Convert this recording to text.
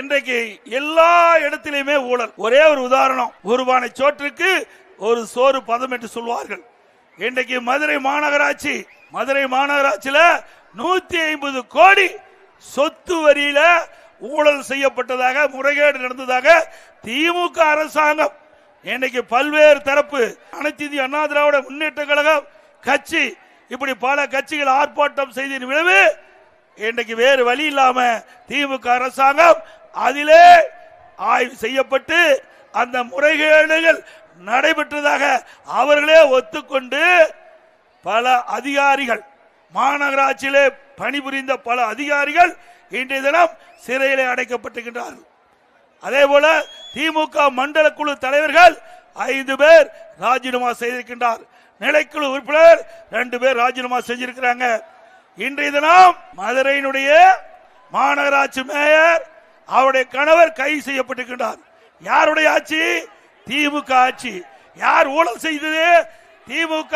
இன்றைக்கு எல்லா இடத்திலுமே ஊழல். ஒரே ஒரு உதாரணம், ஒரு பானை சோற்றுக்கு ஒரு சோறு பதம் என்று சொல்வார்கள். இன்றைக்கு மதுரை மாநகராட்சியில 150 கோடி சொத்து வரியில ஊழல் செய்யப்பட்டதாக, முறைகேடு நடந்ததாக திமுக அரசாங்கம் இன்னைக்கு பல்வேறு தரப்பு, அனைத்து இந்திய அண்ணா திராவிட முன்னேற்ற கழகம் கட்சி, இப்படி பல கட்சிகள் ஆர்ப்பாட்டம் செய்த விளைவு இன்றைக்கு வேறு வழி இல்லாம திமுக அரசாங்கம் அதிலே ஆய்வு செய்யப்பட்டு அந்த முறைகேடுகள் நடைபெற்றதாக அவர்களே ஒத்துக்கொண்டு பல அதிகாரிகள், மாநகராட்சியிலே பணிபுரிந்த பல அதிகாரிகள் இன்றைய தினம் சிறையிலே அடைக்கப்பட்டிருக்கின்றார்கள். அதே போல திமுக மண்டல குழு தலைவர்கள் 5 பேர் ராஜினாமா செய்திருக்கின்றார். நிலைக்குழு உறுப்பினர் 2 பேர் ராஜினாமா செஞ்சிருக்கிறாங்க. இன்றைய தினம் மதுரையினுடைய மாநகராட்சி மேயர், அவருடைய கணவர் கைது செய்யப்பட்டிருக்கின்றார். யாருடைய ஆட்சி? திமுக ஆட்சி. யார் ஊழல் செய்தது? திமுக.